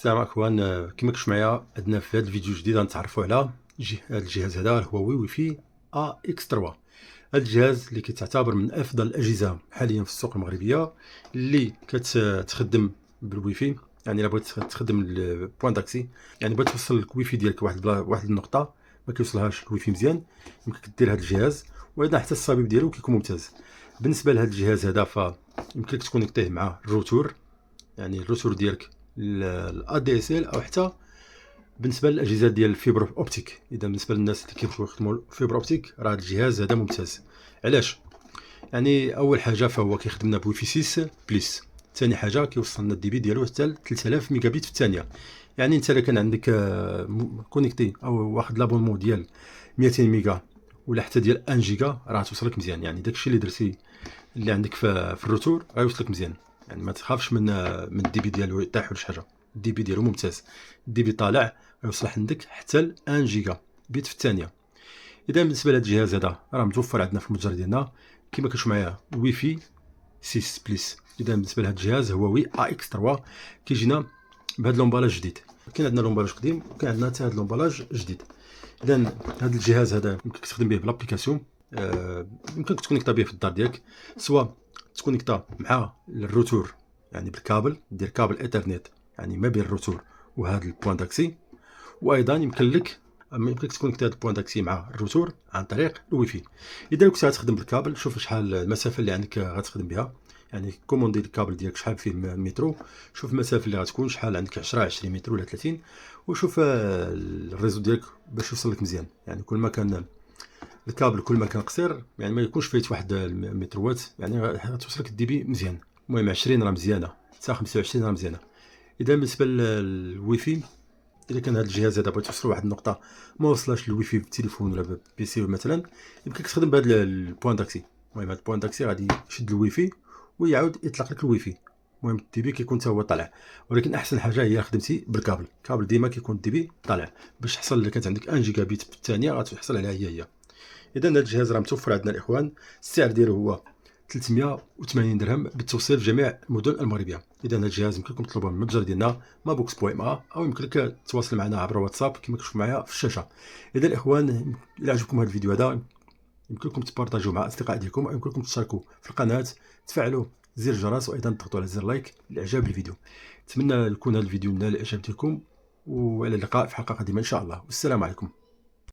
السلام اخوان، كما كنتوا معايا عندنا في هذا الفيديو الجديد غنتعرفوا على هذا الجهاز. هذا هو واي فاي اكس 3. هذا الجهاز اللي كيتعتبر من افضل الاجهزه حاليا في السوق المغربيه، اللي كتخدم بالواي فاي. يعني الا بغيت تخدم البوان داكسي، يعني بغيت توصل الواي فاي ديالك واحد النقطه ما كيوصلهاش الواي فاي مزيان، يمكن دير هذا الجهاز. وايضا حتى الصبيب ديالو كيكون ممتاز. بالنسبه لهذا الجهاز هذا فيمكنك تكونيكتيه مع الروتور، يعني الروتور ديالك الا دي اس ال، او حتى بالنسبه للاجهزه ديال الفيبر اوبتيك. اذا بالنسبه للناس اللي كيبغيو يخدموا الفيبر اوبتيك، راه هذا الجهاز هذا ممتاز. علاش؟ يعني اول حاجه فهو كيخدم لنا بويفي 6 بلس. ثاني حاجه كيوصلنا الدي بي ديالو حتى ل 3000 ميجا بت في الثانيه. يعني انت الا كان عندك كونيكتي او واخد لابونمون ديال 200 ميجا ولا حتى ديال 1 جيجا، راه توصلك مزيان. يعني داكشي اللي درتي اللي عندك في الروتور غيوصلك مزيان. يعني ما تخافش من الدي بي ديالو يطيح ولا شي حاجه. الدي بي ديالو ممتاز. الدي بي طالع غيوصل عندك حتى ل 1 جيجا بت في الثانيه. اذا بالنسبه لهذا الجهاز هذا راه متوفر عندنا في المتجر ديالنا كما كتشوفوا معايا واي فاي 6 بلس. اذا بالنسبه لهذا الجهاز هو واي اكس 3، كيجينا بهذا لومبالاج جديد. كاين عندنا لومبالاج قديم وكاين عندنا حتى هذا لومبالاج جديد. اذا هذا الجهاز هذا يمكنك تخدم به بلابليكاسيون. يمكنك تكونيكتا به في الدار ديالك، سواء تكونيكتا مع الروتور يعني بالكابل، دير كابل ايثرنت يعني ما بين الروتور وهذا البوان داكسي. وايضا يمكنك تكونيكتا هذا البوان داكسي مع الروتور عن طريق الواي فاي. اذا كنت غتخدم بالكابل، شوف شحال المسافه اللي عندك غتخدم بها. يعني كوموندي الكابل ديالك شحال فيه مترو، شوف المسافه اللي غتكون شحال عندك، 10 20 متر ولا 30، وشوف الريزو ديالك باش يوصل لك مزيان. يعني كل ما كان الكابل كل ما كان قصير، يعني ما يكونش فايت واحد المتروات، يعني غتوصلك الدي بي مزيان. المهم 20 راه مزيانه، حتى 25 راه مزيانه. اذا بالنسبه للواي فاي، اذا كان هذا الجهاز هذا بغيت توصل لواحد النقطه ما وصلش الواي فاي بالتليفون ولا بي سي مثلا، يمكنك تخدم بهذا البوان داكسي. المهم هذا البوان داكسي غادي يشد الواي فاي ويعاود يطلق لك الواي فاي. المهم الدي بي كيكون حتى هو طالع، ولكن احسن حاجه هي خدمتي بالكابل. الكابل ديما كيكون الدي بي طالع باش تحصل. الا كانت عندك 1 جيجا بت في الثانيه غتحصل عليها هي. اذا هذا الجهاز راه متوفر عندنا الاخوان. السعر ديالو هو 380 درهم بالتوصيل في جميع المدن المغربيه. اذا هذا الجهاز يمكنكم تطلبوه من المتجر ديالنا مابوكس.ma، او يمكنك تواصل معنا عبر واتساب كما كتشوفوا معايا في الشاشه. اذا الاخوان الى عجبكم هذا الفيديو هذا، يمكنكم تبارطاجيوه مع اصدقاء ديالكم، او يمكنكم تشتركوا في القناه، تفعلوا زر الجرس، وايضا تضغطوا على زر لايك لاعجاب الفيديو. نتمنى يكون هذا الفيديو نال الاعجاب ديالكم، والى اللقاء في حلقه قادمه ان شاء الله، والسلام عليكم.